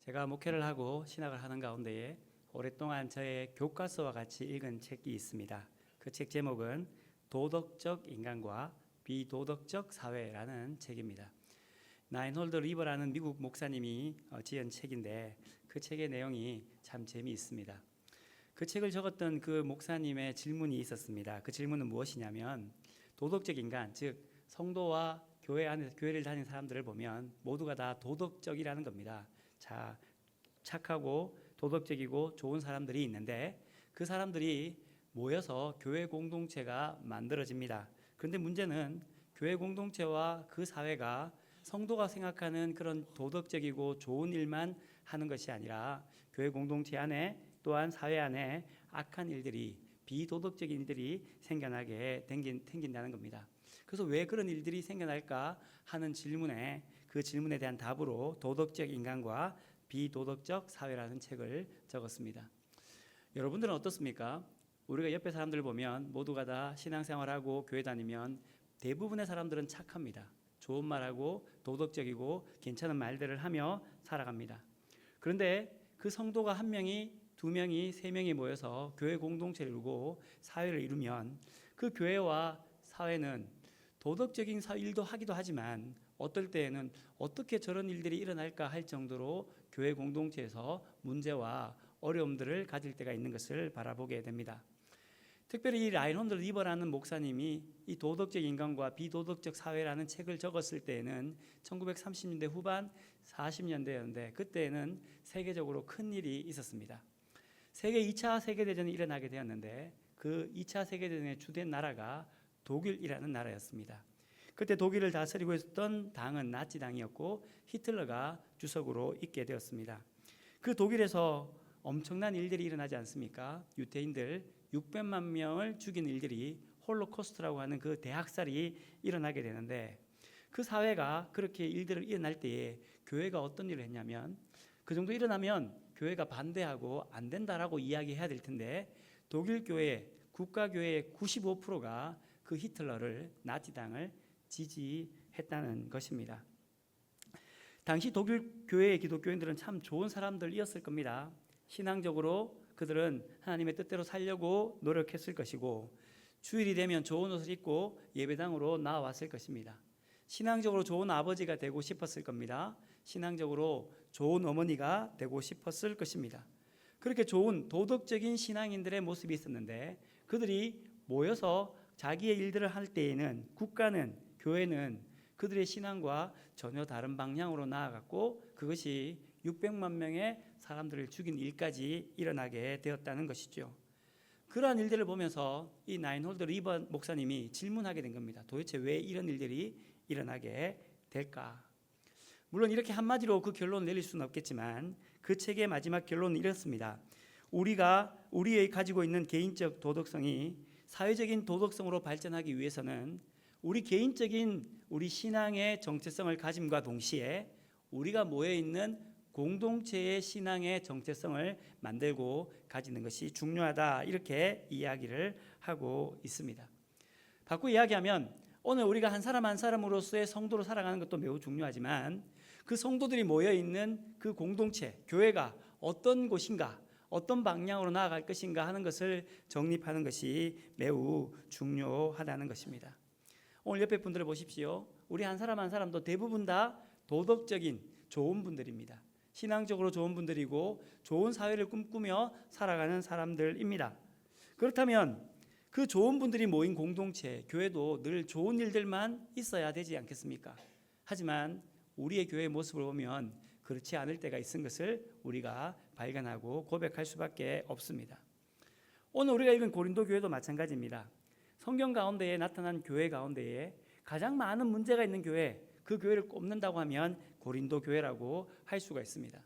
제가 목회를 하고 신학을 하는 가운데에 오랫동안 저의 교과서와 같이 읽은 책이 있습니다. 그 책 제목은 도덕적 인간과 비도덕적 사회라는 책입니다. 라인홀드 리버라는 미국 목사님이 지은 책인데 그 책의 내용이 참 재미있습니다. 그 책을 적었던 그 목사님의 질문이 있었습니다. 그 질문은 무엇이냐면, 도덕적 인간, 즉 성도와 교회 안에서 교회를 다니는 사람들을 보면 모두가 다 도덕적이라는 겁니다. 자, 착하고 도덕적이고 좋은 사람들이 있는데 그 사람들이 모여서 교회 공동체가 만들어집니다. 그런데 문제는 교회 공동체와 그 사회가 성도가 생각하는 그런 도덕적이고 좋은 일만 하는 것이 아니라 교회 공동체 안에 또한 사회 안에 악한 일들이, 비도덕적인 일들이 생겨나게 생긴다는 겁니다. 그래서 왜 그런 일들이 생겨날까 하는 질문에, 그 질문에 대한 답으로 도덕적 인간과 비도덕적 사회라는 책을 적었습니다. 여러분들은 어떻습니까? 우리가 옆에 사람들을 보면 모두가 다 신앙생활하고 교회 다니면 대부분의 사람들은 착합니다. 좋은 말하고 도덕적이고 괜찮은 말들을 하며 살아갑니다. 그런데 그 성도가 한 명이, 두 명이, 세 명이 모여서 교회 공동체를 이루고 사회를 이루면 그 교회와 사회는 도덕적인 일도 하기도 하지만 어떨 때에는 어떻게 저런 일들이 일어날까 할 정도로 교회 공동체에서 문제와 어려움들을 가질 때가 있는 것을 바라보게 됩니다. 특별히 이 라인홀드 리버라는 목사님이 이 도덕적 인간과 비도덕적 사회라는 책을 적었을 때에는 1930년대 후반 40년대였는데 그때에는 세계적으로 큰 일이 있었습니다. 세계 2차 세계대전이 일어나게 되었는데 그 2차 세계대전의 주된 나라가 독일이라는 나라였습니다. 그때 독일을 다스리고 있었던 당은 나치당이었고 히틀러가 주석으로 있게 되었습니다. 그 독일에서 엄청난 일들이 일어나지 않습니까? 유대인들 600만 명을 죽인 일들이 홀로코스트라고 하는 그 대학살이 일어나게 되는데 그 사회가 그렇게 일들을 일어날 때에 교회가 어떤 일을 했냐면, 그 정도 일어나면 교회가 반대하고 안 된다라고 이야기해야 될 텐데 독일 교회, 국가교회의 95%가 그 히틀러를, 나치당을 지지했다는 것입니다. 당시 독일 교회의 기독교인들은 참 좋은 사람들이었을 겁니다. 신앙적으로 그들은 하나님의 뜻대로 살려고 노력했을 것이고 주일이 되면 좋은 옷을 입고 예배당으로 나와왔을 것입니다. 신앙적으로 좋은 아버지가 되고 싶었을 겁니다. 신앙적으로 좋은 어머니가 되고 싶었을 것입니다. 그렇게 좋은 도덕적인 신앙인들의 모습이 있었는데 그들이 모여서 자기의 일들을 할 때에는 국가는, 교회는 그들의 신앙과 전혀 다른 방향으로 나아갔고 그것이 600만 명의 사람들을 죽인 일까지 일어나게 되었다는 것이죠. 그러한 일들을 보면서 이 라인홀드 리버 목사님이 질문하게 된 겁니다. 도대체 왜 이런 일들이 일어나게 될까? 물론 이렇게 한마디로 그 결론을 내릴 수는 없겠지만 그 책의 마지막 결론은 이렇습니다. 우리의 가지고 있는 개인적 도덕성이 사회적인 도덕성으로 발전하기 위해서는 우리 개인적인 우리 신앙의 정체성을 가짐과 동시에 우리가 모여있는 공동체의 신앙의 정체성을 만들고 가지는 것이 중요하다, 이렇게 이야기를 하고 있습니다. 바꾸어 이야기하면 오늘 우리가 한 사람 한 사람으로서의 성도로 살아가는 것도 매우 중요하지만 그 성도들이 모여있는 그 공동체, 교회가 어떤 곳인가, 어떤 방향으로 나아갈 것인가 하는 것을 정립하는 것이 매우 중요하다는 것입니다. 오늘 옆에 분들을 보십시오. 우리 한 사람 한 사람도 대부분 다 도덕적인 좋은 분들입니다. 신앙적으로 좋은 분들이고 좋은 사회를 꿈꾸며 살아가는 사람들입니다. 그렇다면 그 좋은 분들이 모인 공동체, 교회도 늘 좋은 일들만 있어야 되지 않겠습니까? 하지만 우리의 교회의 모습을 보면 그렇지 않을 때가 있은 것을 우리가 발견하고 고백할 수밖에 없습니다. 오늘 우리가 읽은 고린도 교회도 마찬가지입니다. 성경 가운데에 나타난 교회 가운데에 가장 많은 문제가 있는 교회, 그 교회를 꼽는다고 하면 고린도 교회라고 할 수가 있습니다.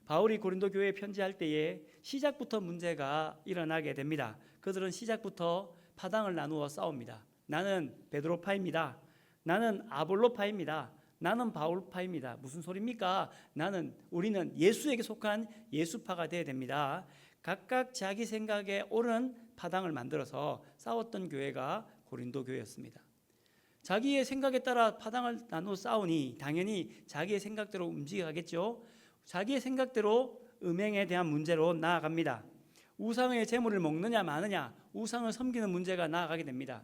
바울이 고린도 교회에 편지할 때에 시작부터 문제가 일어나게 됩니다. 그들은 시작부터 파당을 나누어 싸웁니다. 나는 베드로파입니다. 나는 아볼로파입니다. 나는 바울파입니다. 무슨 소리입니까? 우리는 예수에게 속한 예수파가 되어야 됩니다. 각각 자기 생각에 옳은 파당을 만들어서 싸웠던 교회가 고린도 교회였습니다. 자기의 생각에 따라 파당을 나누어 싸우니 당연히 자기의 생각대로 움직여가겠죠. 자기의 생각대로 음행에 대한 문제로 나아갑니다. 우상의 제물을 먹느냐 마느냐, 우상을 섬기는 문제가 나아가게 됩니다.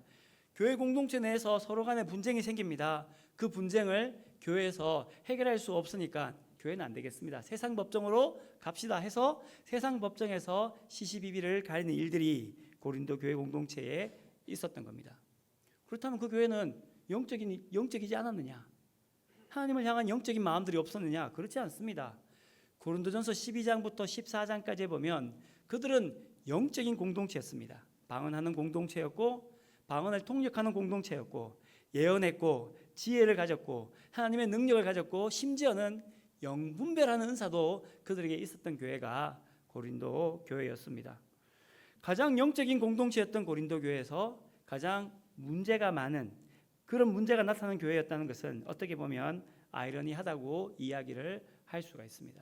교회 공동체 내에서 서로 간에 분쟁이 생깁니다. 그 분쟁을 교회에서 해결할 수 없으니까 교회는 안 되겠습니다. 세상 법정으로 갑시다 해서 세상 법정에서 시시비비를 가리는 일들이 고린도 교회 공동체에 있었던 겁니다. 그렇다면 그 교회는 영적이지 않았느냐? 하나님을 향한 영적인 마음들이 없었느냐? 그렇지 않습니다. 고린도전서 12장부터 14장까지 보면 그들은 영적인 공동체였습니다. 방언하는 공동체였고, 방언을 통역하는 공동체였고, 예언했고, 지혜를 가졌고, 하나님의 능력을 가졌고, 심지어는 영분별하는 은사도 그들에게 있었던 교회가 고린도 교회였습니다. 가장 영적인 공동체였던 고린도 교회에서 가장 문제가 많은 그런 문제가 나타나는 교회였다는 것은 어떻게 보면 아이러니하다고 이야기를 할 수가 있습니다.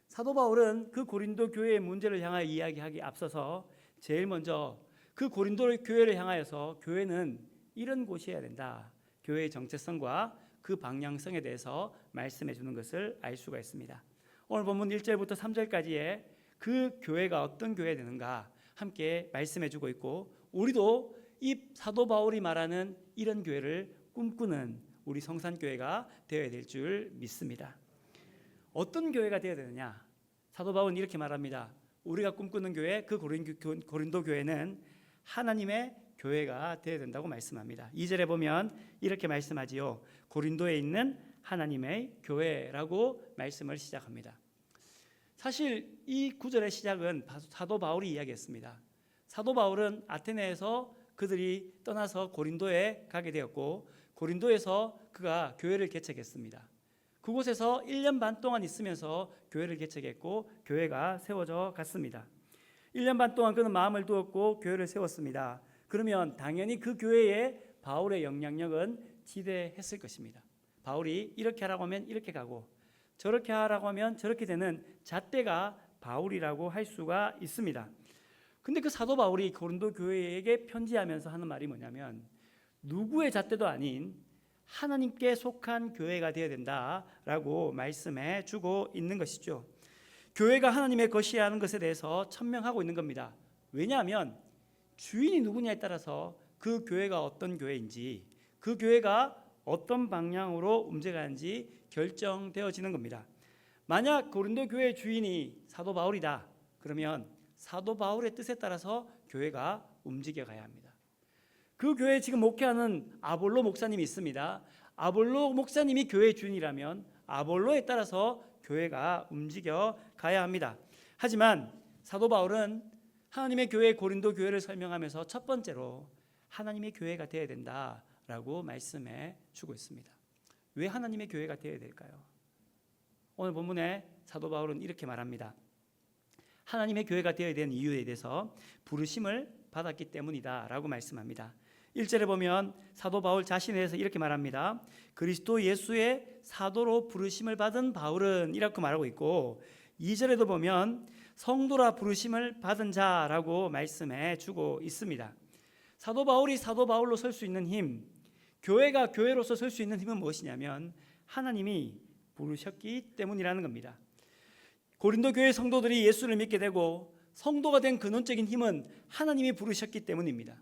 사도 바울은 그 고린도 교회의 문제를 향하여 이야기하기 앞서서 제일 먼저 그 고린도 교회를 향하여서 교회는 이런 곳이어야 된다, 교회의 정체성과 그 방향성에 대해서 말씀해 주는 것을 알 수가 있습니다. 오늘 본문 1절부터 3절까지의 그 교회가 어떤 교회가 되는가 함께 말씀해 주고 있고, 우리도 이 사도 바울이 말하는 이런 교회를 꿈꾸는 우리 성산교회가 되어야 될 줄 믿습니다. 어떤 교회가 되어야 되느냐? 사도 바울은 이렇게 말합니다. 우리가 꿈꾸는 교회, 그 고린도 교회는 하나님의 교회가 되어야 된다고 말씀합니다. 2절에 보면 이렇게 말씀하지요. 고린도에 있는 하나님의 교회라고 말씀을 시작합니다. 사실 이 구절의 시작은 사도 바울이 이야기했습니다. 사도 바울은 아테네에서 그들이 떠나서 고린도에 가게 되었고, 고린도에서 그가 교회를 개척했습니다. 그곳에서 1년 반 동안 있으면서 교회를 개척했고 교회가 세워져 갔습니다. 1년 반 동안 그는 마음을 두었고 교회를 세웠습니다. 그러면 당연히 그 교회에 바울의 영향력은 지대했을 것입니다. 바울이 이렇게 하라고 하면 이렇게 가고 저렇게 하라고 하면 저렇게 되는 잣대가 바울이라고 할 수가 있습니다. 근데 그 사도 바울이 고린도 교회에게 편지하면서 하는 말이 뭐냐면 누구의 잣대도 아닌 하나님께 속한 교회가 되어야 된다라고 말씀해 주고 있는 것이죠. 교회가 하나님의 것이야 하는 것에 대해서 천명하고 있는 겁니다. 왜냐하면 주인이 누구냐에 따라서 그 교회가 어떤 교회인지, 그 교회가 어떤 방향으로 움직이는지 결정되어지는 겁니다. 만약 고린도 교회의 주인이 사도 바울이다, 그러면 사도 바울의 뜻에 따라서 교회가 움직여 가야 합니다. 그 교회에 지금 목회하는 아볼로 목사님이 있습니다. 아볼로 목사님이 교회의 주인이라면 아볼로에 따라서 교회가 움직여 가야 합니다. 하지만 사도 바울은 하나님의 교회 고린도 교회를 설명하면서 첫 번째로 하나님의 교회가 되어야 된다라고 말씀해 주고 있습니다. 왜 하나님의 교회가 되어야 될까요? 오늘 본문에 사도 바울은 이렇게 말합니다. 하나님의 교회가 되어야 되는 이유에 대해서 부르심을 받았기 때문이다 라고 말씀합니다. 1절에 보면 사도 바울 자신에 대해서 이렇게 말합니다. 그리스도 예수의 사도로 부르심을 받은 바울은 이렇게 말하고 있고, 2절에도 보면 성도라 부르심을 받은 자라고 말씀해 주고 있습니다. 사도 바울이 사도 바울로 설 수 있는 힘, 교회가 교회로서 설 수 있는 힘은 무엇이냐면 하나님이 부르셨기 때문이라는 겁니다. 고린도 교회 성도들이 예수를 믿게 되고 성도가 된 근원적인 힘은 하나님이 부르셨기 때문입니다.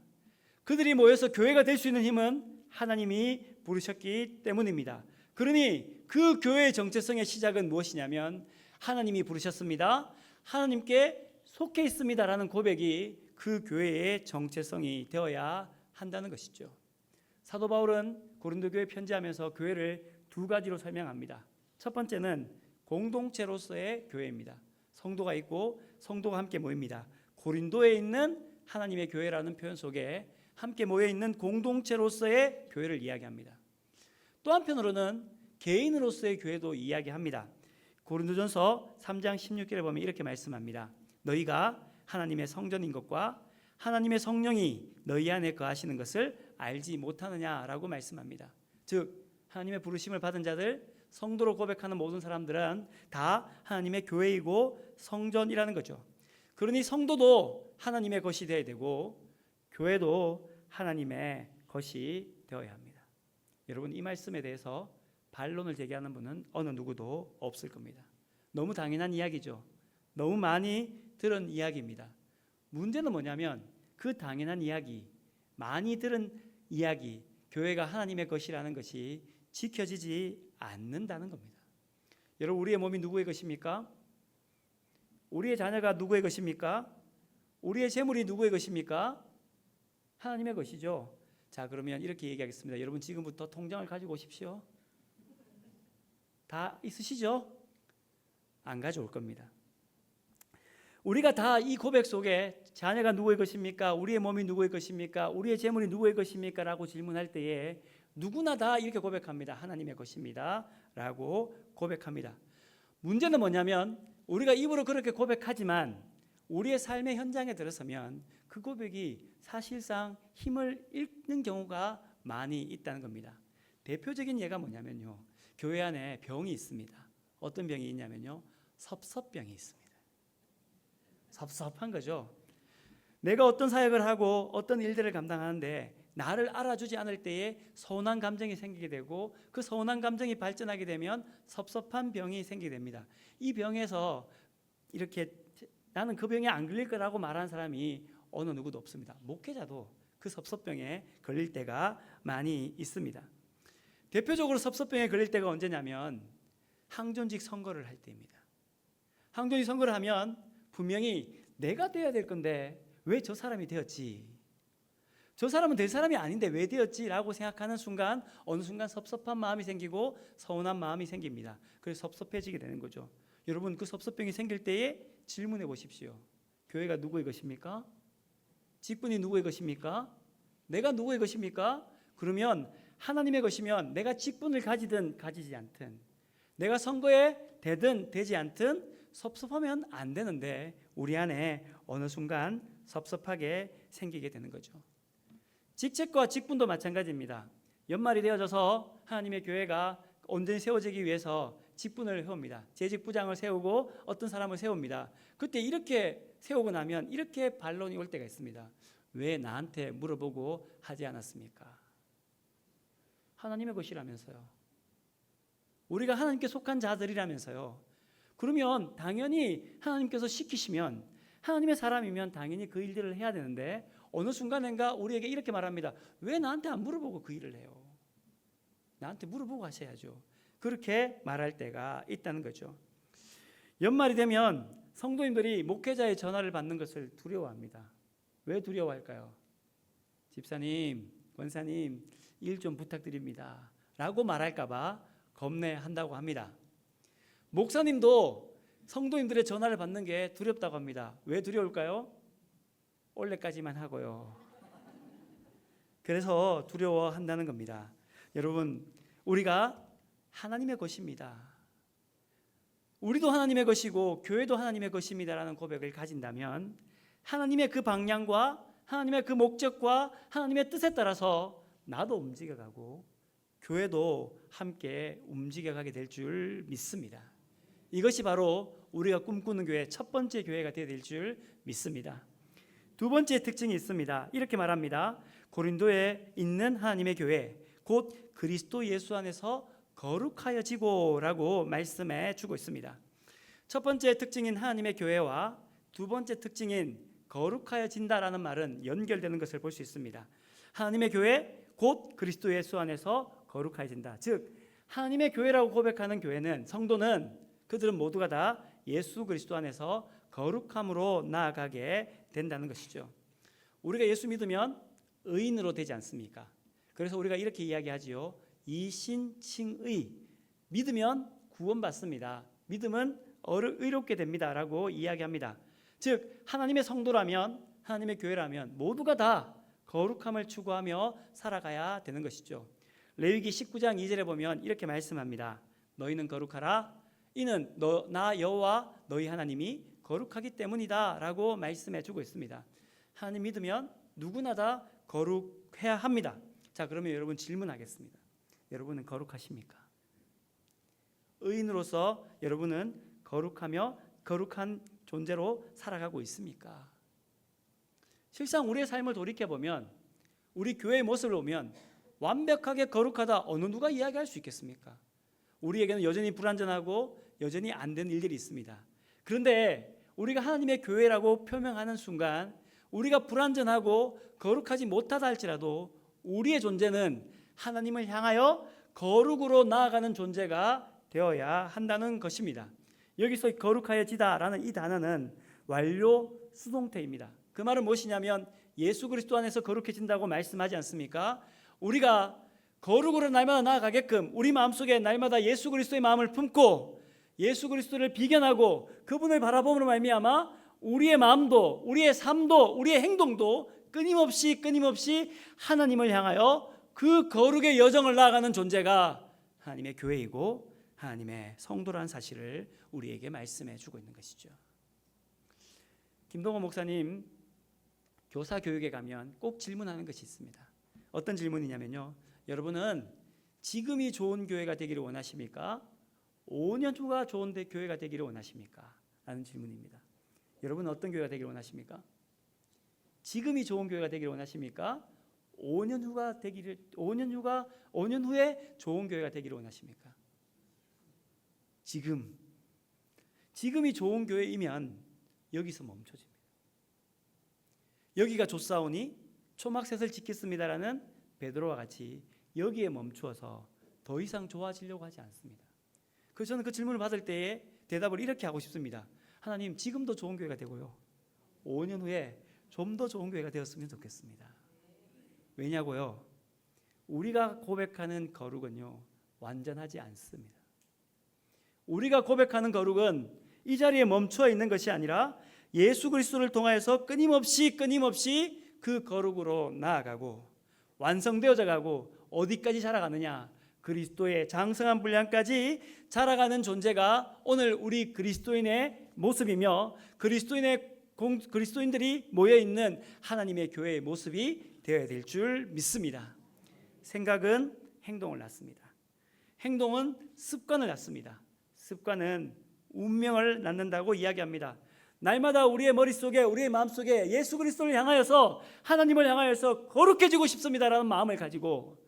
그들이 모여서 교회가 될 수 있는 힘은 하나님이 부르셨기 때문입니다. 그러니 그 교회의 정체성의 시작은 무엇이냐면 하나님이 부르셨습니다, 하나님께 속해 있습니다라는 고백이 그 교회의 정체성이 되어야 한다는 것이죠. 사도 바울은 고린도 교회 편지하면서 교회를 두 가지로 설명합니다. 첫 번째는 공동체로서의 교회입니다. 성도가 있고 성도가 함께 모입니다. 고린도에 있는 하나님의 교회라는 표현 속에 함께 모여 있는 공동체로서의 교회를 이야기합니다. 또 한편으로는 개인으로서의 교회도 이야기합니다. 고린도전서 3장 16절에 보면 이렇게 말씀합니다. 너희가 하나님의 성전인 것과 하나님의 성령이 너희 안에 거하시는 것을 알지 못하느냐라고 말씀합니다. 즉 하나님의 부르심을 받은 자들, 성도로 고백하는 모든 사람들은 다 하나님의 교회이고 성전이라는 거죠. 그러니 성도도 하나님의 것이 되어야 되고 교회도 하나님의 것이 되어야 합니다. 여러분, 이 말씀에 대해서 반론을 제기하는 분은 어느 누구도 없을 겁니다. 너무 당연한 이야기죠. 너무 많이 들은 이야기입니다. 문제는 뭐냐면 그 당연한 이야기, 많이 들은 이야기, 교회가 하나님의 것이라는 것이 지켜지지 않는다는 겁니다. 여러분, 우리의 몸이 누구의 것입니까? 우리의 자녀가 누구의 것입니까? 우리의 재물이 누구의 것입니까? 하나님의 것이죠. 자, 그러면 이렇게 얘기하겠습니다. 여러분, 지금부터 통장을 가지고 오십시오. 다 있으시죠? 안 가져올 겁니다. 우리가 다 이 고백 속에 자녀가 누구의 것입니까? 우리의 몸이 누구의 것입니까? 우리의 재물이 누구의 것입니까? 라고 질문할 때에 누구나 다 이렇게 고백합니다. 하나님의 것입니다 라고 고백합니다. 문제는 뭐냐면 우리가 입으로 그렇게 고백하지만 우리의 삶의 현장에 들어서면 그 고백이 사실상 힘을 잃는 경우가 많이 있다는 겁니다. 대표적인 예가 뭐냐면요, 교회 안에 병이 있습니다. 어떤 병이 있냐면요, 섭섭병이 있습니다. 섭섭한 거죠. 내가 어떤 사역을 하고 어떤 일들을 감당하는데 나를 알아주지 않을 때에 서운한 감정이 생기게 되고 그 서운한 감정이 발전하게 되면 섭섭한 병이 생기게 됩니다. 이 병에서 이렇게 나는 그 병에 안 걸릴 거라고 말하는 사람이 어느 누구도 없습니다. 목회자도 그 섭섭병에 걸릴 때가 많이 있습니다. 대표적으로 섭섭병에 걸릴 때가 언제냐면 항존직 선거를 할 때입니다. 항존직 선거를 하면 분명히 내가 돼야 될 건데 왜 저 사람이 되었지? 저 사람은 될 사람이 아닌데 왜 되었지? 라고 생각하는 순간 어느 순간 섭섭한 마음이 생기고 서운한 마음이 생깁니다. 그래서 섭섭해지게 되는 거죠. 여러분, 그 섭섭병이 생길 때에 질문해 보십시오. 교회가 누구의 것입니까? 직분이 누구의 것입니까? 내가 누구의 것입니까? 그러면 하나님의 것이면 내가 직분을 가지든 가지지 않든 내가 선거에 되든 되지 않든 섭섭하면 안 되는데 우리 안에 어느 순간 섭섭하게 생기게 되는 거죠. 직책과 직분도 마찬가지입니다. 연말이 되어져서 하나님의 교회가 온전히 세워지기 위해서 직분을 세웁니다. 재직부장을 세우고 어떤 사람을 세웁니다. 그때 이렇게 세우고 나면 이렇게 반론이 올 때가 있습니다. 왜 나한테 물어보고 하지 않았습니까? 하나님의 것이라면서요. 우리가 하나님께 속한 자들이라면서요. 그러면 당연히 하나님께서 시키시면 하나님의 사람이면 당연히 그 일들을 해야 되는데 어느 순간인가 우리에게 이렇게 말합니다. 왜 나한테 안 물어보고 그 일을 해요? 나한테 물어보고 하셔야죠. 그렇게 말할 때가 있다는 거죠. 연말이 되면 성도님들이 목회자의 전화를 받는 것을 두려워합니다. 왜 두려워할까요? 집사님, 권사님, 일 좀 부탁드립니다 라고 말할까 봐 겁내한다고 합니다. 목사님도 성도님들의 전화를 받는 게 두렵다고 합니다. 왜 두려울까요? 올해까지만 하고요. 그래서 두려워한다는 겁니다. 여러분, 우리가 하나님의 것입니다. 우리도 하나님의 것이고 교회도 하나님의 것입니다라는 고백을 가진다면 하나님의 그 방향과 하나님의 그 목적과 하나님의 뜻에 따라서 나도 움직여가고 교회도 함께 움직여가게 될 줄 믿습니다. 이것이 바로 우리가 꿈꾸는 교회 첫 번째 교회가 되어야 될 줄 믿습니다. 두 번째 특징이 있습니다. 이렇게 말합니다. 고린도에 있는 하나님의 교회 곧 그리스도 예수 안에서 거룩하여지고라고 말씀해 주고 있습니다. 첫 번째 특징인 하나님의 교회와 두 번째 특징인 거룩하여진다라는 말은 연결되는 것을 볼 수 있습니다. 하나님의 교회 곧 그리스도 예수 안에서 거룩하여진다. 즉 하나님의 교회라고 고백하는 교회는 성도는 그들은 모두가 다 예수 그리스도 안에서 거룩함으로 나아가게 된다는 것이죠. 우리가 예수 믿으면 의인으로 되지 않습니까? 그래서 우리가 이렇게 이야기하지요. 이신칭의, 믿으면 구원받습니다. 믿음은 의롭게 됩니다 라고 이야기합니다. 즉 하나님의 성도라면, 하나님의 교회라면 모두가 다 거룩함을 추구하며 살아가야 되는 것이죠. 레위기 19장 2절에 보면 이렇게 말씀합니다. 너희는 거룩하라. 이는 나 여호와 너희 하나님이 거룩하기 때문이다 라고 말씀해 주고 있습니다. 하나님 믿으면 누구나 다 거룩해야 합니다. 자, 그러면 여러분 질문하겠습니다. 여러분은 거룩하십니까? 의인으로서 여러분은 거룩하며 거룩한 존재로 살아가고 있습니까? 실상 우리의 삶을 돌이켜보면 우리 교회의 모습을 보면 완벽하게 거룩하다 어느 누가 이야기할 수 있겠습니까? 우리에게는 여전히 불완전하고 여전히 안 된 일들이 있습니다. 그런데 우리가 하나님의 교회라고 표명하는 순간 우리가 불완전하고 거룩하지 못하다 할지라도 우리의 존재는 하나님을 향하여 거룩으로 나아가는 존재가 되어야 한다는 것입니다. 여기서 거룩하여지다라는 이 단어는 완료 수동태입니다. 그 말은 무엇이냐면 예수 그리스도 안에서 거룩해진다고 말씀하지 않습니까? 우리가 거룩으로 날마다 나아가게끔 우리 마음속에 날마다 예수 그리스도의 마음을 품고 예수 그리스도를 비견하고 그분을 바라봄으로 말미암아 우리의 마음도 우리의 삶도 우리의 행동도 끊임없이 하나님을 향하여 그 거룩의 여정을 나아가는 존재가 하나님의 교회이고 하나님의 성도라는 사실을 우리에게 말씀해 주고 있는 것이죠. 김동호 목사님 교사 교육에 가면 꼭 질문하는 것이 있습니다. 어떤 질문이냐면요, 여러분은 지금이 좋은 교회가 되기를 원하십니까? 5년 후가 좋은 교회가 되기를 원하십니까? 라는 질문입니다. 여러분은 어떤 교회가 되기를 원하십니까? 지금이 좋은 교회가 되기를 원하십니까? 5년 후에 좋은 교회가 되기를 원하십니까? 지금이 좋은 교회이면 여기서 멈춰집니다. 여기가 좋사오니 초막셋을 지켰습니다라는 베드로와 같이 여기에 멈추어서 더 이상 좋아지려고 하지 않습니다. 그래서 저는 그 질문을 받을 때에 대답을 이렇게 하고 싶습니다. 하나님, 지금도 좋은 교회가 되고요, 5년 후에 좀 더 좋은 교회가 되었으면 좋겠습니다. 왜냐고요? 우리가 고백하는 거룩은요, 완전하지 않습니다. 우리가 고백하는 거룩은 이 자리에 멈춰 있는 것이 아니라 예수 그리스도를 통하여서 끊임없이 그 거룩으로 나아가고 완성되어져 가고 어디까지 자라가느냐? 그리스도의 장성한 분량까지 자라가는 존재가 오늘 우리 그리스도인의 모습이며 그리스도인들이 모여있는 하나님의 교회의 모습이 되어야 될 줄 믿습니다. 생각은 행동을 낳습니다. 행동은 습관을 낳습니다. 습관은 운명을 낳는다고 이야기합니다. 날마다 우리의 머릿속에 우리의 마음속에 예수 그리스도를 향하여서 하나님을 향하여서 거룩해지고 싶습니다라는 마음을 가지고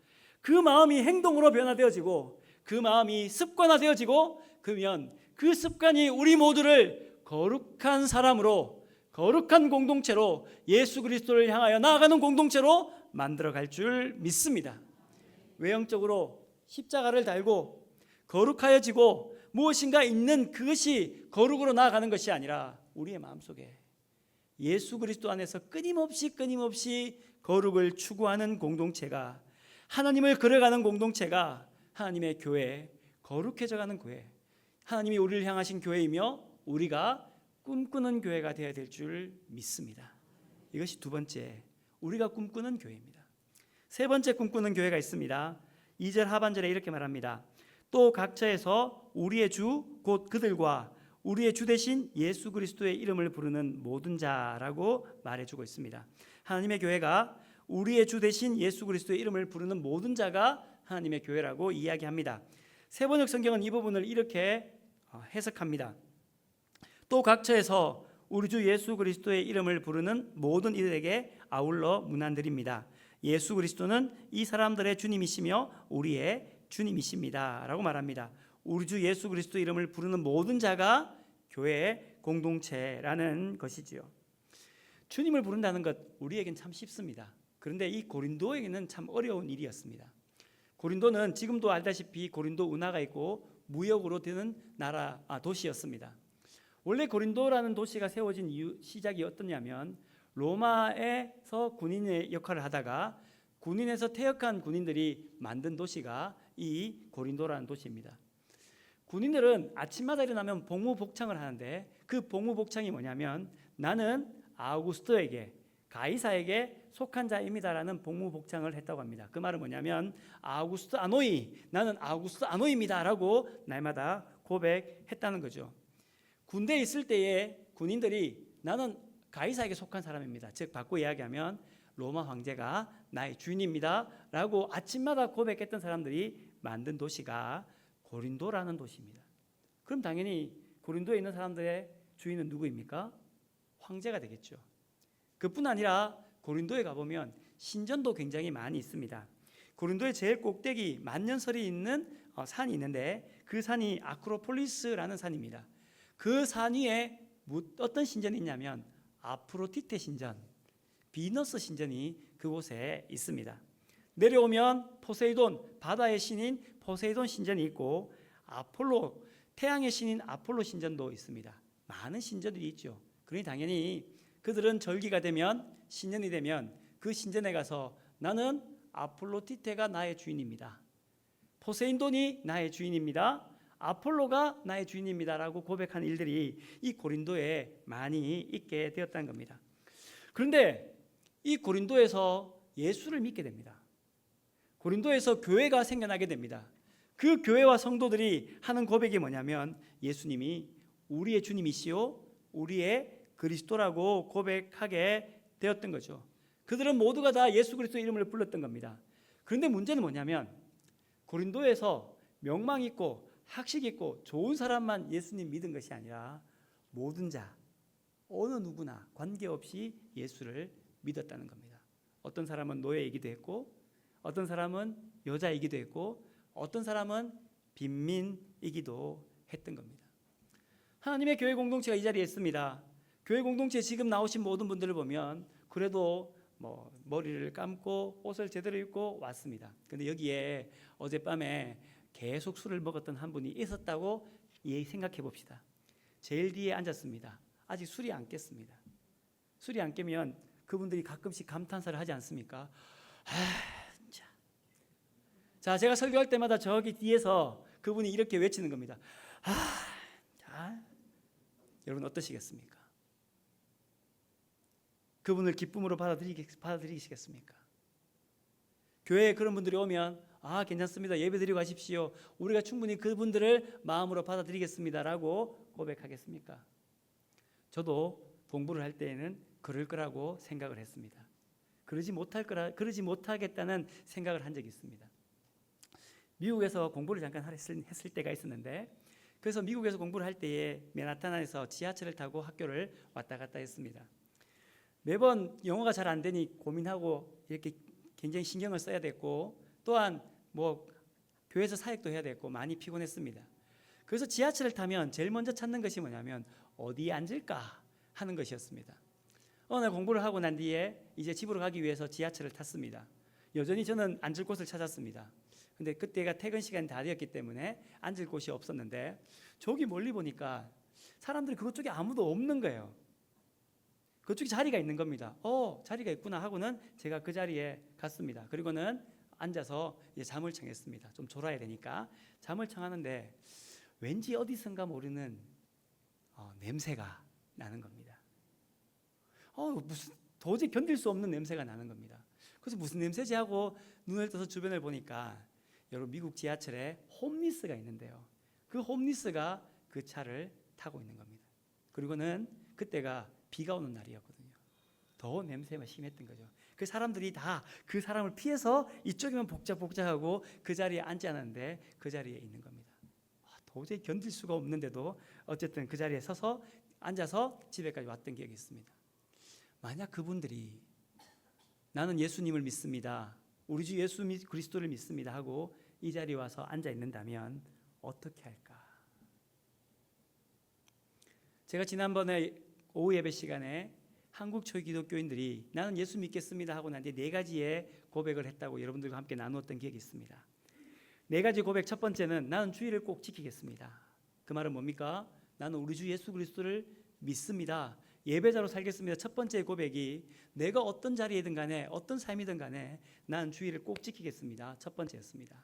그 마음이 행동으로 변화되어지고 그 마음이 습관화되어지고 그러면 그 습관이 우리 모두를 거룩한 사람으로 거룩한 공동체로 예수 그리스도를 향하여 나아가는 공동체로 만들어갈 줄 믿습니다. 외형적으로 십자가를 달고 거룩하여지고 무엇인가 있는 그것이 거룩으로 나아가는 것이 아니라 우리의 마음속에 예수 그리스도 안에서 끊임없이 거룩을 추구하는 공동체가 하나님을 걸어가는 공동체가 하나님의 교회, 거룩해져가는 교회, 하나님이 우리를 향하신 교회이며 우리가 꿈꾸는 교회가 되어야 될 줄 믿습니다. 이것이 두 번째, 우리가 꿈꾸는 교회입니다. 세 번째 꿈꾸는 교회가 있습니다. 2절 하반절에 이렇게 말합니다. 또 각처에서 우리의 주 곧 그들과 우리의 주 대신 예수 그리스도의 이름을 부르는 모든 자라고 말해주고 있습니다. 하나님의 교회가 우리의 주 대신 예수 그리스도의 이름을 부르는 모든 자가 하나님의 교회라고 이야기합니다. 세번역 성경은 이 부분을 이렇게 해석합니다. 또 각처에서 우리 주 예수 그리스도의 이름을 부르는 모든 이들에게 아울러 문안드립니다. 예수 그리스도는 이 사람들의 주님이시며 우리의 주님이십니다 라고 말합니다. 우리 주 예수 그리스도 이름을 부르는 모든 자가 교회의 공동체라는 것이지요. 주님을 부른다는 것 우리에겐 참 쉽습니다. 그런데 이 고린도에게는 참 어려운 일이었습니다. 고린도는 지금도 알다시피 고린도 운하가 있고 무역으로 되는 도시였습니다. 원래 고린도라는 도시가 세워진 시작이 어떠냐면 로마에서 군인의 역할을 하다가 군인에서 퇴역한 군인들이 만든 도시가 이 고린도라는 도시입니다. 군인들은 아침마다 일어나면 복무복창을 하는데 그 복무복창이 뭐냐면 나는 아우구스토에게 가이사에게 속한 자입니다라는 복무복창을 했다고 합니다. 그 말은 뭐냐면 아우구스토 아노이, 나는 아우구스토 아노이입니다라고 날마다 고백했다는 거죠. 군대에 있을 때에 군인들이 나는 가이사에게 속한 사람입니다. 즉 바꿔 이야기하면 로마 황제가 나의 주인입니다 라고 아침마다 고백했던 사람들이 만든 도시가 고린도라는 도시입니다. 그럼 당연히 고린도에 있는 사람들의 주인은 누구입니까? 황제가 되겠죠. 그뿐 아니라 고린도에 가보면 신전도 굉장히 많이 있습니다. 고린도의 제일 꼭대기 만년설이 있는 산이 있는데 그 산이 아크로폴리스라는 산입니다. 그 산 위에 어떤 신전이 있냐면 아프로디테 신전, 비너스 신전이 그곳에 있습니다. 내려오면 포세이돈, 바다의 신인 포세이돈 신전이 있고 아폴로, 태양의 신인 아폴로 신전도 있습니다. 많은 신전들이 있죠. 그러니 당연히 그들은 절기가 되면, 신년이 되면 그 신전에 가서 나는 아폴로티테가 나의 주인입니다, 포세이돈이 나의 주인입니다, 아폴로가 나의 주인입니다 라고 고백하는 일들이 이 고린도에 많이 있게 되었다는 겁니다. 그런데 이 고린도에서 예수를 믿게 됩니다. 고린도에서 교회가 생겨나게 됩니다. 그 교회와 성도들이 하는 고백이 뭐냐면 예수님이 우리의 주님이시요 우리의 그리스도라고 고백하게 되었던 거죠. 그들은 모두가 다 예수 그리스도의 이름을 불렀던 겁니다. 그런데 문제는 뭐냐면 고린도에서 명망 있고 학식 있고 좋은 사람만 예수님 믿은 것이 아니라 모든 자, 어느 누구나 관계없이 예수를 믿었다는 겁니다. 어떤 사람은 노예이기도 했고, 어떤 사람은 여자이기도 했고, 어떤 사람은 빈민이기도 했던 겁니다. 하나님의 교회 공동체가 이 자리에 있습니다. 교회 공동체에 지금 나오신 모든 분들을 보면 그래도 머리를 감고 옷을 제대로 입고 왔습니다. 그런데 여기에 어젯밤에 계속 술을 먹었던 한 분이 있었다고 생각해 봅시다. 제일 뒤에 앉았습니다. 아직 술이 안 깼습니다. 술이 안 깨면 그분들이 가끔씩 감탄사를 하지 않습니까? 자, 제가 설교할 때마다 저기 뒤에서 그분이 이렇게 외치는 겁니다. 여러분 어떠시겠습니까? 그분을 기쁨으로 받아들이시겠습니까? 교회에 그런 분들이 오면 괜찮습니다, 예배드리고 가십시오, 우리가 충분히 그분들을 마음으로 받아들이겠습니다라고 고백하겠습니까? 저도 공부를 할 때에는 그럴 거라고 생각을 했습니다. 그러지 못하겠다는 생각을 한 적이 있습니다. 미국에서 공부를 잠깐 했을 때가 있었는데, 그래서 미국에서 공부를 할 때에 맨하탄에서 지하철을 타고 학교를 왔다 갔다 했습니다. 매번 영어가 잘 안 되니 고민하고 이렇게 굉장히 신경을 써야 됐고, 또한 교회에서 사역도 해야 됐고 많이 피곤했습니다. 그래서 지하철을 타면 제일 먼저 찾는 것이 뭐냐면 어디에 앉을까 하는 것이었습니다. 어느 날 공부를 하고 난 뒤에 이제 집으로 가기 위해서 지하철을 탔습니다. 여전히 저는 앉을 곳을 찾았습니다. 근데 그때가 퇴근 시간이 다 되었기 때문에 앉을 곳이 없었는데, 저기 멀리 보니까 사람들이 그것 쪽에 아무도 없는 거예요. 그쪽에 자리가 있는 겁니다. 자리가 있구나 하고는 제가 그 자리에 갔습니다. 그리고는 앉아서 이제 잠을 청했습니다. 좀 졸아야 되니까 잠을 청하는데 왠지 어디선가 모르는 냄새가 나는 겁니다. 무슨 도저히 견딜 수 없는 냄새가 나는 겁니다. 그래서 무슨 냄새지 하고 눈을 떠서 주변을 보니까 여러분, 미국 지하철에 홈리스가 있는데요, 그 홈리스가 그 차를 타고 있는 겁니다. 그리고는 그때가 비가 오는 날이었거든요. 더 냄새가 심했던 거죠. 그 사람들이 다 그 사람을 피해서 이쪽이면 복잡하고 그 자리에 앉지 않았는데 그 자리에 있는 겁니다. 도저히 견딜 수가 없는데도 어쨌든 그 자리에 서서 앉아서 집에까지 왔던 기억이 있습니다. 만약 그분들이 나는 예수님을 믿습니다, 우리 주 예수 그리스도를 믿습니다 하고 이 자리에 와서 앉아 있는다면 어떻게 할까? 제가 지난번에 오후 예배 시간에 한국 초기 기독교인들이 나는 예수 믿겠습니다 하고 난 뒤에 4가지의 고백을 했다고 여러분들과 함께 나누었던 기억이 있습니다. 4가지 고백, 첫 번째는 나는 주의를 꼭 지키겠습니다. 그 말은 뭡니까? 나는 우리 주 예수 그리스도를 믿습니다, 예배자로 살겠습니다. 첫 번째 고백이 내가 어떤 자리에든 간에 어떤 삶이든 간에 나는 주의를 꼭 지키겠습니다, 첫 번째였습니다.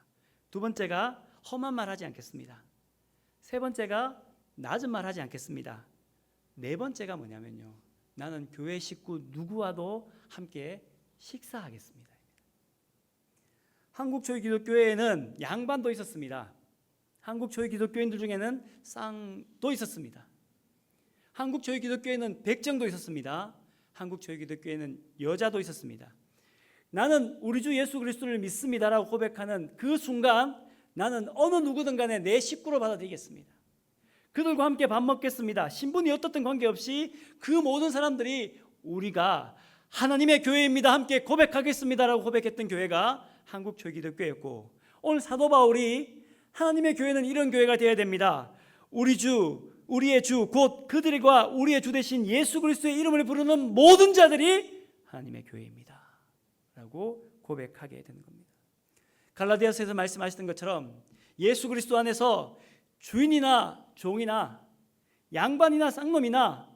두 번째가 험한 말 하지 않겠습니다. 세 번째가 낮은 말 하지 않겠습니다. 네 번째가 뭐냐면요, 나는 교회 식구 누구와도 함께 식사하겠습니다. 한국 초기 기독교회에는 양반도 있었습니다. 한국 초기 기독교인들 중에는 쌍도 있었습니다. 한국 초기 기독교회는 백정도 있었습니다. 한국 초기 기독교회는 여자도 있었습니다. 나는 우리 주 예수 그리스도를 믿습니다라고 고백하는 그 순간 나는 어느 누구든 간에 내 식구로 받아들이겠습니다. 그들과 함께 밥 먹겠습니다. 신분이 어떻든 관계없이 그 모든 사람들이 우리가 하나님의 교회입니다, 함께 고백하겠습니다라고 고백했던 교회가 한국 초기 기독교였고, 오늘 사도 바울이 하나님의 교회는 이런 교회가 되어야 됩니다. 우리 주, 우리의 주, 곧 그들과 우리의 주 되신 예수 그리스도의 이름을 부르는 모든 자들이 하나님의 교회입니다 라고 고백하게 되는 겁니다. 갈라디아서에서 말씀하시던 것처럼 예수 그리스도 안에서 주인이나 종이나 양반이나 쌍놈이나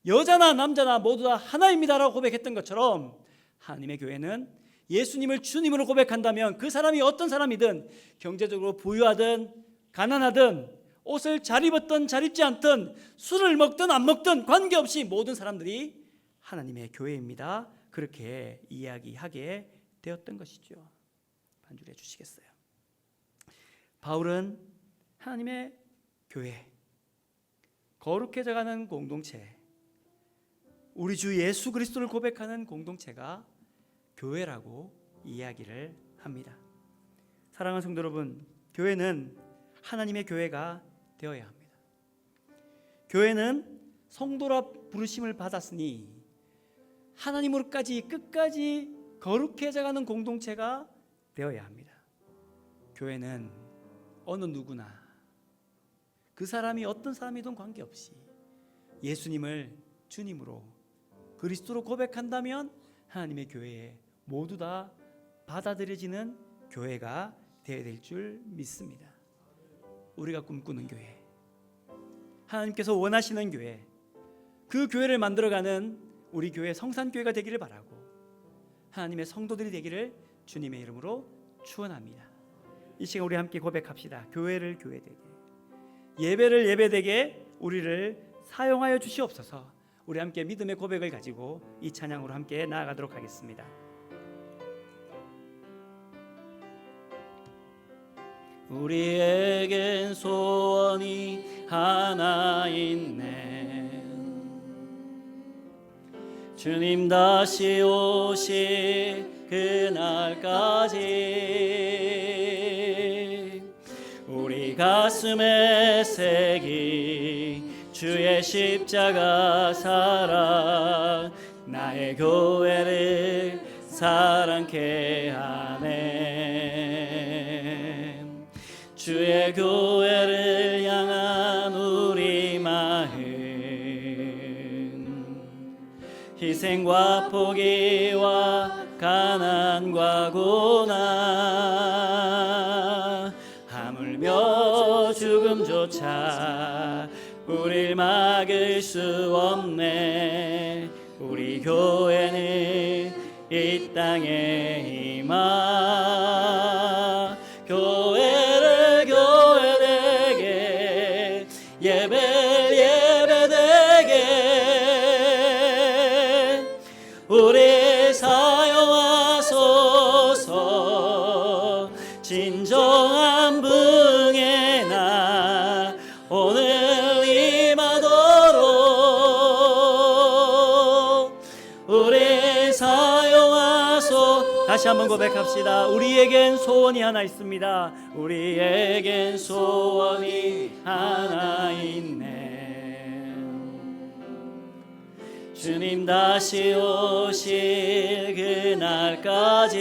여자나 남자나 모두 다 하나입니다라고 고백했던 것처럼 하나님의 교회는 예수님을 주님으로 고백한다면 그 사람이 어떤 사람이든 경제적으로 부유하든 가난하든 옷을 잘 입었든 잘 입지 않든 술을 먹든 안 먹든 관계없이 모든 사람들이 하나님의 교회입니다. 그렇게 이야기하게 되었던 것이죠. 반주해 주시겠어요? 바울은 하나님의 교회, 거룩해져가는 공동체, 우리 주 예수 그리스도를 고백하는 공동체가 교회라고 이야기를 합니다. 사랑하는 성도 여러분, 교회는 하나님의 교회가 되어야 합니다. 교회는 성도라 부르심을 받았으니 하나님으로까지 끝까지 거룩해져가는 공동체가 되어야 합니다. 교회는 어느 누구나 그 사람이 어떤 사람이든 관계없이 예수님을 주님으로 그리스도로 고백한다면 하나님의 교회에 모두 다 받아들여지는 교회가 되어야 될 줄 믿습니다. 우리가 꿈꾸는 교회, 하나님께서 원하시는 교회, 그 교회를 만들어가는 우리 교회 성산교회가 되기를 바라고 하나님의 성도들이 되기를 주님의 이름으로 축원합니다. 이 시간 우리 함께 고백합시다. 교회를 교회되게, 예배를 예배되게 우리를 사용하여 주시옵소서. 우리 함께 믿음의 고백을 가지고 이 찬양으로 함께 나아가도록 하겠습니다. 우리에겐 소원이 하나 있네. 주님 다시 오실 그날까지 우리 가슴에 새긴 주의 십자가 사랑, 나의 교회를 사랑케 하네. 주의 교회를 향한 우리 마음, 희생과 포기와 가난과 고난, 하물며 죽음조차 우릴 막을 수 없네. 우리 교회는 이 땅에 임하. 교회를 교회되게, 예배 예배되게 우리 사용하소서. 진정한 분의 날 오늘 우리 사용하소. 다시 한번 고백합시다. 우리에겐 소원이 하나 있습니다. 우리에겐 소원이 하나 있네. 주님 다시 오실 그날까지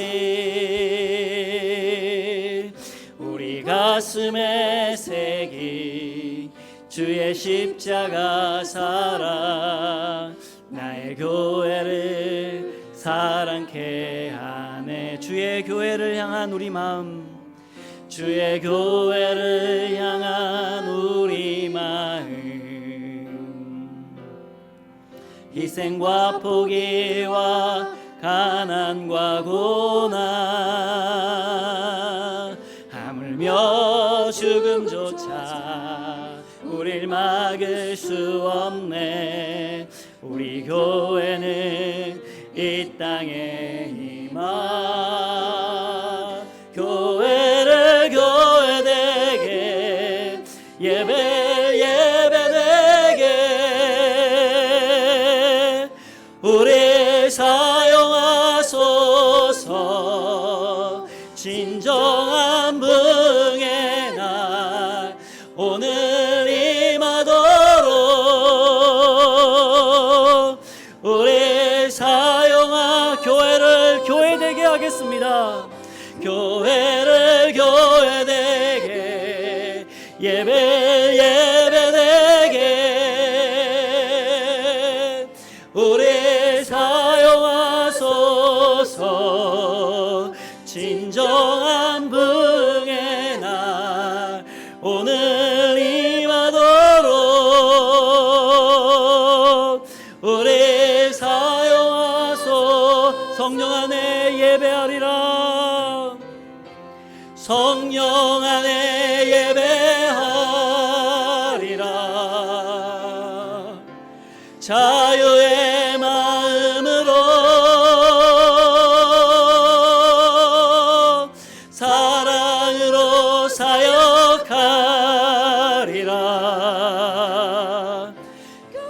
우리 가슴에 새긴 주의 십자가 사랑, 나의 교회를 사랑케 하네. 주의 교회를 향한 우리 마음, 주의 교회를 향한 우리 마음, 희생과 포기와 가난과 고난, 하물며 죽음조차 우릴 막을 수 없네. 우리 교회는 이 땅에 임하. 교회를 교회되게, 예배 예배되게 우리 사용하소서. 진정한 분의 날 오늘 임하도록 우리 사용하. 교회를 교회되게 하겠습니다. 교회를 교회되게, 예배되게 우리 사용하소서. 진정한 부흥의 날 오늘 임하도록 우리 사용하소. 성령 안에 예배하리라. 성령 안에 예배하리라. 자유의 마음으로 사랑으로 사역하리라.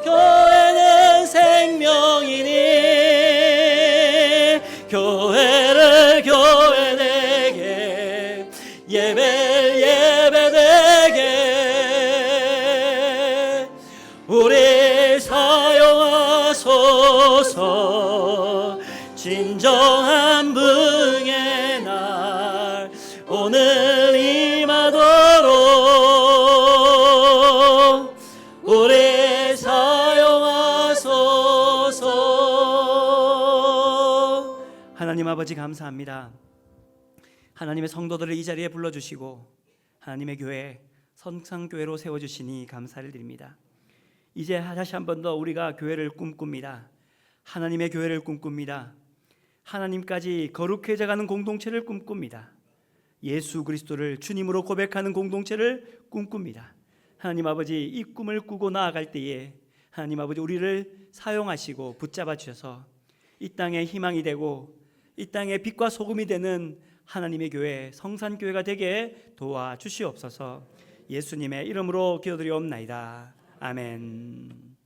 교회는 생명이니 교회를 교회되게 예배되게 우리 사용하소서. 진정한 부흥의 날 오늘 임하도록 우리 사용하소서. 하나님 아버지 감사합니다. 하나님의 성도들을 이 자리에 불러주시고 하나님의 교회 성산교회로 세워주시니 감사를 드립니다. 이제 다시 한 번 더 우리가 교회를 꿈꿉니다. 하나님의 교회를 꿈꿉니다. 하나님까지 거룩해져가는 공동체를 꿈꿉니다. 예수 그리스도를 주님으로 고백하는 공동체를 꿈꿉니다. 하나님 아버지, 이 꿈을 꾸고 나아갈 때에 하나님 아버지 우리를 사용하시고 붙잡아 주셔서 이 땅의 희망이 되고 이 땅의 빛과 소금이 되는 하나님의 교회 성산교회가 되게 도와주시옵소서. 예수님의 이름으로 기도드리옵나이다. 아멘.